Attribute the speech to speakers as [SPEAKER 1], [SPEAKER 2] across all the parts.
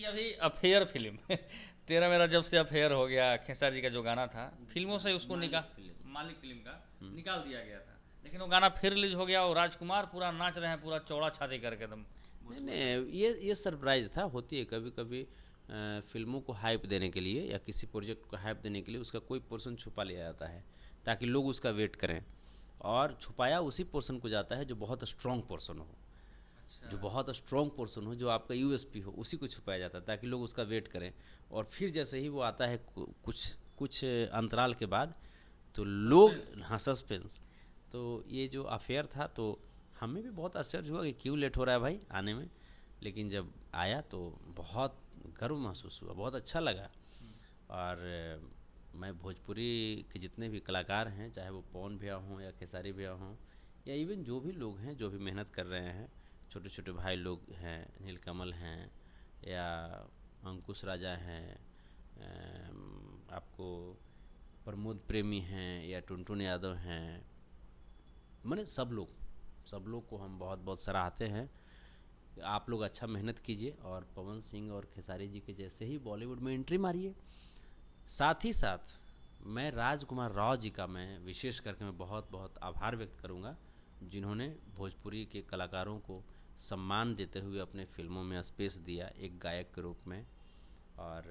[SPEAKER 1] अभी affair film तेरा मेरा जब से अफेयर हो गया, खेसारी जी का जो गाना था फिल्मों से उसको मालिक फिल्म का निकाल दिया गया था, लेकिन वो गाना फिर रिलीज हो गया और राजकुमार पूरा नाच रहे हैं, पूरा चौड़ा छाती करके एकदम
[SPEAKER 2] नहीं
[SPEAKER 1] भोजपुरी में।
[SPEAKER 2] नहीं, ये सरप्राइज था। होती है कभी कभी फिल्मों को हाइप देने के लिए या किसी प्रोजेक्ट को हाइप देने के लिए उसका कोई पोर्शन छुपा लिया जाता है ताकि लोग उसका वेट करें, और छुपाया उसी पोर्शन को जाता है जो बहुत स्ट्रॉन्ग पोर्शन हो,
[SPEAKER 1] अच्छा।
[SPEAKER 2] जो बहुत स्ट्रॉन्ग पोर्शन हो, जो आपका यूएसपी हो, उसी को छुपाया जाता है ताकि लोग उसका वेट करें। और फिर जैसे ही वो आता है कुछ कुछ अंतराल के बाद, तो लोग,
[SPEAKER 1] सस्पेंस।
[SPEAKER 2] हाँ, सस्पेंस। तो ये जो अफेयर था, तो हमें भी बहुत आश्चर्य हुआ कि क्यों लेट हो रहा है भाई आने में, लेकिन जब आया तो बहुत गर्व महसूस हुआ, बहुत अच्छा लगा। और मैं भोजपुरी के जितने भी कलाकार हैं, चाहे वो पवन भैया हों या खेसारी भैया हों या इवन जो भी लोग हैं जो भी मेहनत कर रहे हैं, छोटे छोटे भाई लोग हैं, नीलकमल हैं या अंकुश राजा हैं, आपको प्रमोद प्रेमी हैं या टुनटुन यादव हैं, मैंने सब लोग को हम बहुत बहुत सराहते हैं। आप लोग अच्छा मेहनत कीजिए और पवन सिंह और खेसारी जी के जैसे ही बॉलीवुड में एंट्री मारिए। साथ ही साथ मैं राजकुमार राव जी का मैं विशेष करके मैं बहुत बहुत आभार व्यक्त करूंगा, जिन्होंने भोजपुरी के कलाकारों को सम्मान देते हुए अपने फिल्मों में स्पेस दिया एक गायक के रूप में। और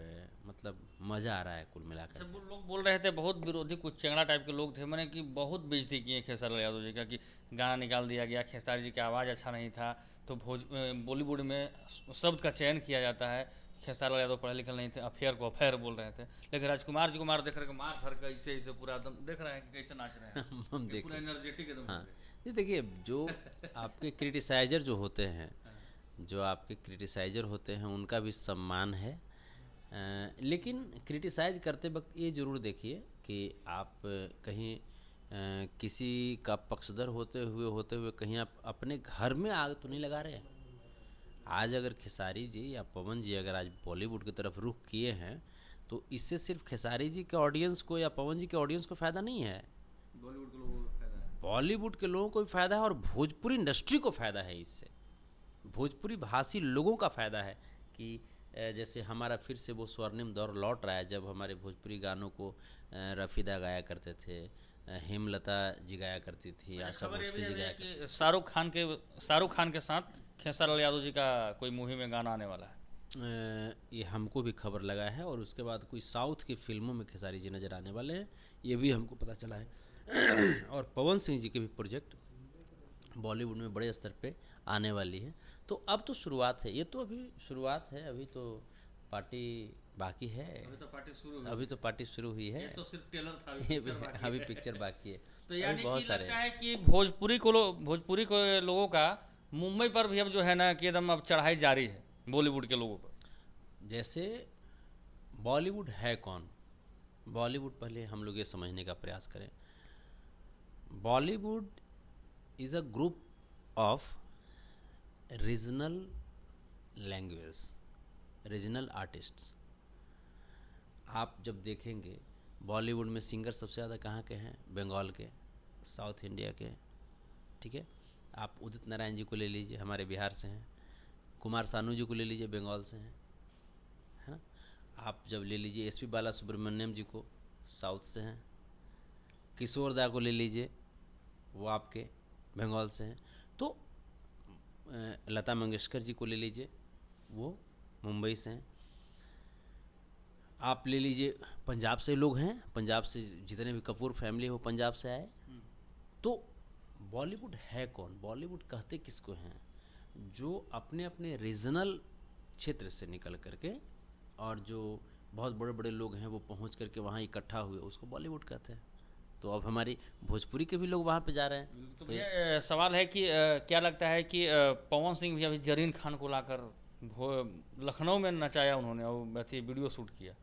[SPEAKER 2] मतलब मज़ा आ रहा है कुल मिलाकर
[SPEAKER 1] अच्छा, वो
[SPEAKER 2] के।
[SPEAKER 1] लोग बोल रहे थे, बहुत विरोधी कुछ चेंगड़ा टाइप के लोग थे, मैंने कि बहुत बेइज्जती किए खेसारी लाल यादव जी का, कि गाना निकाल दिया गया, खेसारी जी की आवाज़ अच्छा नहीं था, तो बॉलीवुड में शब्द का चयन किया जाता है, खेसारी लाल यादव पढ़े लिखे नहीं थे, अफेयर को अफेयर बोल रहे थे, लेकिन राजकुमार जी को मार देख रहे हैं, मार धर के ऐसे ऐसे पूरा एकदम देख रहे हैं कि कैसे नाच रहे हैं,
[SPEAKER 2] हम
[SPEAKER 1] कि पूरा
[SPEAKER 2] देखें।
[SPEAKER 1] एनर्जेटिक एकदम
[SPEAKER 2] हाँ,
[SPEAKER 1] हो गए।
[SPEAKER 2] ये देखिए, जो आपके क्रिटिसाइजर जो होते हैं, जो आपके क्रिटिसाइजर होते हैं उनका भी सम्मान है। लेकिन क्रिटिसाइज करते वक्त ये ज़रूर देखिए कि आप कहीं किसी का पक्षधर होते हुए कहीं आप अपने घर में आग तो नहीं लगा रहे हैं। आज अगर खेसारी जी या पवन जी अगर आज बॉलीवुड की तरफ रुख किए हैं, तो इससे सिर्फ खेसारी जी के ऑडियंस को या पवन जी के ऑडियंस को फ़ायदा नहीं है,
[SPEAKER 1] बॉलीवुड के लोगों को फायदा है।
[SPEAKER 2] बॉलीवुड के लोगों को भी फ़ायदा है और भोजपुरी इंडस्ट्री को फ़ायदा है इससे, भोजपुरी भाषी लोगों का फ़ायदा है कि जैसे हमारा फिर से वो स्वर्णिम दौर लौट रहा है जब हमारे भोजपुरी गानों को रफ़ीदा गाया करते थे, हेमलता जी गाया करती थी,
[SPEAKER 1] अच्छा,
[SPEAKER 2] आशा
[SPEAKER 1] खबर ये भी
[SPEAKER 2] भोसले
[SPEAKER 1] है
[SPEAKER 2] जी
[SPEAKER 1] भैया
[SPEAKER 2] गाया करती
[SPEAKER 1] कि शाहरुख खान के साथ खेसारी लाल यादव जी का कोई मूवी में गाना आने वाला है।
[SPEAKER 2] ये हमको भी खबर लगा है, और उसके बाद कोई साउथ की फिल्मों में खेसारी जी नज़र आने वाले हैं, ये भी हमको पता चला है। और पवन सिंह जी के भी प्रोजेक्ट बॉलीवुड में बड़े स्तर पे आने वाली है। तो अब तो शुरुआत है, ये तो अभी शुरुआत है, अभी तो पार्टी बाकी है।
[SPEAKER 1] अभी तो पार्टी शुरू हुई
[SPEAKER 2] अभी
[SPEAKER 1] है,
[SPEAKER 2] तो पार्टी शुरू हुई है।
[SPEAKER 1] ये तो सिर्फ ट्रेलर था, अभी
[SPEAKER 2] ये
[SPEAKER 1] पिक्चर बाकी
[SPEAKER 2] अभी
[SPEAKER 1] है।
[SPEAKER 2] पिक्चर बाकी है।
[SPEAKER 1] तो
[SPEAKER 2] अभी
[SPEAKER 1] यानी कि
[SPEAKER 2] बहुत सारे
[SPEAKER 1] लगता
[SPEAKER 2] हैं।
[SPEAKER 1] है कि भोजपुरी को लोगों का मुंबई पर भी अब जो है ना कि एकदम अब चढ़ाई जारी है बॉलीवुड के लोगों पर।
[SPEAKER 2] जैसे बॉलीवुड है कौन, बॉलीवुड पहले हम लोग ये समझने का प्रयास करें। Bollywood is a group of regional language, regional artists. आप जब देखेंगे बॉलीवुड में सिंगर सबसे ज़्यादा कहाँ के हैं, बंगाल के, साउथ इंडिया के, ठीक है। आप उदित नारायण जी को ले लीजिए, हमारे बिहार से हैं। कुमार सानू जी को ले लीजिए, बंगाल से हैं, है ना। आप जब ले लीजिए एसपी बाला सुब्रमण्यम जी को, साउथ से हैं। किशोर दा को ले लीजिए, वो आपके बंगाल से हैं। तो लता मंगेशकर जी को ले लीजिए, वो मुंबई से हैं। आप ले लीजिए पंजाब से लोग हैं, पंजाब से जितने भी कपूर फैमिली है वो पंजाब से आए। तो बॉलीवुड है कौन, बॉलीवुड कहते किसको हैं, जो अपने अपने रीजनल क्षेत्र से निकल करके और जो बहुत बड़े बड़े लोग हैं वो पहुंच करके वहाँ इकट्ठा हुए, उसको बॉलीवुड कहते हैं। तो अब हमारी भोजपुरी के भी लोग वहाँ पे जा रहे हैं।
[SPEAKER 1] तो
[SPEAKER 2] तो ये
[SPEAKER 1] भैया सवाल है कि क्या लगता है कि पवन सिंह भी अभी जरीन खान को लाकर लखनऊ में नचाया उन्होंने और अथी वीडियो शूट किया,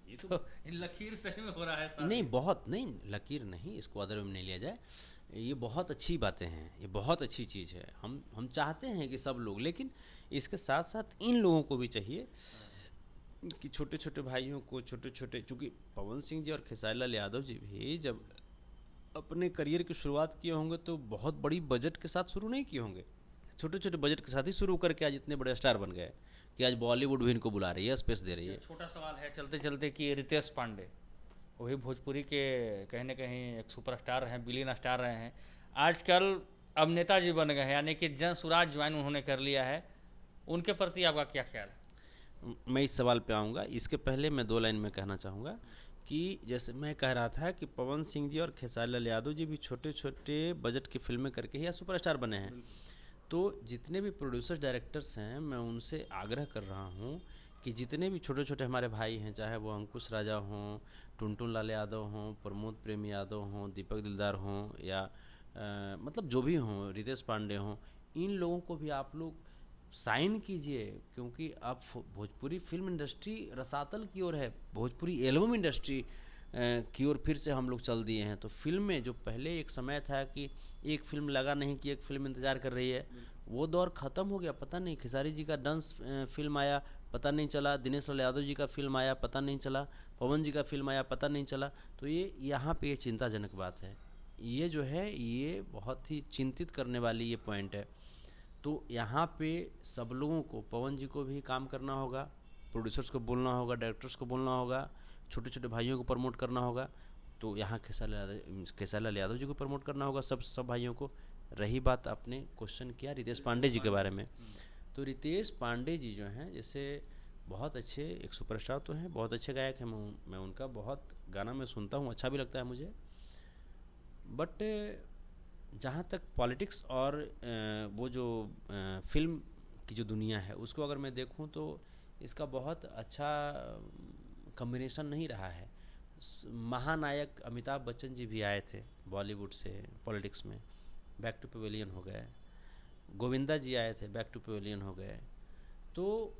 [SPEAKER 2] ये तो
[SPEAKER 1] तो लकीर सही में हो रहा है
[SPEAKER 2] नहीं,
[SPEAKER 1] शादी।
[SPEAKER 2] बहुत नहीं, लकीर नहीं, इसको अदर में नहीं लिया जाए। ये बहुत अच्छी बातें हैं, ये बहुत अच्छी चीज़ है। हम चाहते हैं कि सब लोग, लेकिन इसके साथ साथ इन लोगों को भी चाहिए कि छोटे छोटे भाइयों को, छोटे छोटे, चूँकि पवन सिंह जी और खेसारी लाल यादव जी भी जब अपने करियर की शुरुआत किए होंगे तो बहुत बड़ी बजट के साथ शुरू नहीं किए होंगे, छोटे छोटे बजट के साथ ही शुरू करके आज इतने बड़े स्टार बन गए। कि आज बॉलीवुड भी इनको बुला रही है, स्पेस दे रही है।
[SPEAKER 1] छोटा सवाल है चलते चलते कि रितेश पांडे वही भोजपुरी के कहीं ना कहीं एक सुपरस्टार हैं, बिलियन स्टार रहे हैं, आजकल अब नेताजी बन गए हैं, यानी कि जन सुराज ज्वाइन उन्होंने कर लिया है, उनके प्रति आपका क्या ख्याल है?
[SPEAKER 2] मैं इस सवाल पे आऊँगा, इसके पहले मैं 2 लाइन में कहना चाहूँगा कि जैसे मैं कह रहा था कि पवन सिंह जी और खेसारी लाल यादव जी भी छोटे छोटे बजट की फिल्में करके ही या सुपरस्टार बने हैं। तो जितने भी प्रोड्यूसर्स डायरेक्टर्स हैं, मैं उनसे आग्रह कर रहा हूँ कि जितने भी छोटे छोटे हमारे भाई हैं, चाहे वो अंकुश राजा हों, टुनटुन लाल यादव हों, प्रमोद प्रेम यादव हों, दीपक दिलदार हों, या मतलब जो भी हों, रितेश पांडे हों, इन लोगों को भी आप लोग साइन कीजिए, क्योंकि अब भोजपुरी फिल्म इंडस्ट्री रसातल की ओर है, भोजपुरी एल्बम इंडस्ट्री की ओर फिर से हम लोग चल दिए हैं। तो फिल्म में जो पहले एक समय था कि एक फिल्म लगा नहीं कि एक फिल्म इंतज़ार कर रही है, वो दौर ख़त्म हो गया। पता नहीं खेसारी जी का डांस फिल्म आया, पता नहीं चला, दिनेश लाल यादव जी का फिल्म आया, पता नहीं चला, पवन जी का फिल्म आया, पता नहीं चला। तो ये यहाँ पे ये चिंताजनक बात है, ये जो है ये बहुत ही चिंतित करने वाली ये पॉइंट है। तो यहाँ पे सब लोगों को, पवन जी को भी काम करना होगा, प्रोड्यूसर्स को बोलना होगा, डायरेक्टर्स को बोलना होगा, छोटे छोटे भाइयों को प्रमोट करना होगा। तो यहाँ खेसारी लाल यादव जी को प्रमोट करना होगा, सब भाइयों को। रही बात आपने क्वेश्चन किया रितेश पांडे जी के बारे में, तो रितेश पांडे जी जो हैं, जैसे बहुत अच्छे एक सुपरस्टार तो हैं, बहुत अच्छे गायक हैं, मैं उनका बहुत गाना मैं सुनता हूँ, अच्छा भी लगता है मुझे। बट जहाँ तक पॉलिटिक्स और वो जो फिल्म की जो दुनिया है उसको अगर मैं देखूँ तो इसका बहुत अच्छा कॉम्बिनेशन नहीं रहा है। महानायक अमिताभ बच्चन जी भी आए थे बॉलीवुड से पॉलिटिक्स में, बैक टू पवेलियन हो गए। गोविंदा जी आए थे, बैक टू पवेलियन हो गए। तो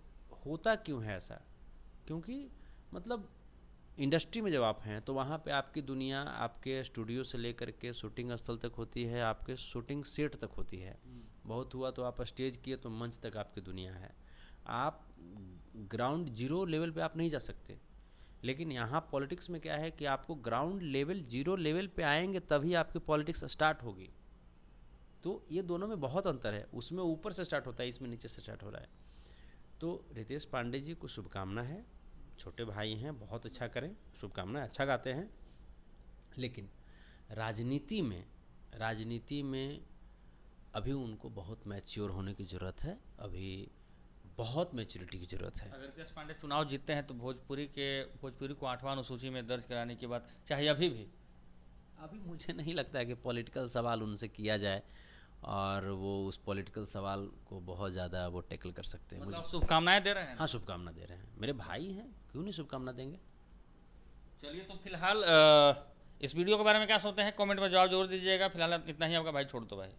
[SPEAKER 2] होता क्यों है ऐसा? क्योंकि मतलब इंडस्ट्री में जब आप हैं तो वहाँ पे आपकी दुनिया आपके स्टूडियो से लेकर के शूटिंग स्थल तक होती है, आपके शूटिंग सेट तक होती है। बहुत हुआ तो आप स्टेज किए तो मंच तक आपकी दुनिया है। आप ग्राउंड जीरो लेवल पे आप नहीं जा सकते। लेकिन यहाँ पॉलिटिक्स में क्या है कि आपको ग्राउंड लेवल, जीरो लेवल पे आएंगे तभी आपकी पॉलिटिक्स स्टार्ट होगी। तो ये दोनों में बहुत अंतर है, उसमें ऊपर से स्टार्ट होता है, इसमें नीचे से स्टार्ट हो रहा है। तो रितेश पांडे जी को शुभकामना है, छोटे भाई हैं, बहुत अच्छा करें, शुभकामनाएं, अच्छा गाते हैं। लेकिन राजनीति में अभी उनको बहुत मैच्योर होने की ज़रूरत है, अभी बहुत मैच्योरिटी की ज़रूरत है।
[SPEAKER 1] अगर रितेश पांडे चुनाव जीतते हैं तो भोजपुरी को 8वां अनुसूची में दर्ज कराने की बात, चाहे अभी
[SPEAKER 2] मुझे नहीं लगता है कि पॉलिटिकल सवाल उनसे किया जाए और वो उस पॉलिटिकल सवाल को बहुत ज़्यादा वो टैकल कर सकते हैं।
[SPEAKER 1] मतलब शुभकामनाएं दे रहे हैं?
[SPEAKER 2] हाँ, शुभकामना दे रहे हैं, मेरे भाई हैं, क्यों नहीं शुभकामना देंगे।
[SPEAKER 1] चलिए, तो फिलहाल इस वीडियो के बारे में क्या सोचते हैं कमेंट में जवाब जरूर दीजिएगा। फिलहाल इतना ही, आपका भाई छोड़ दो भाई।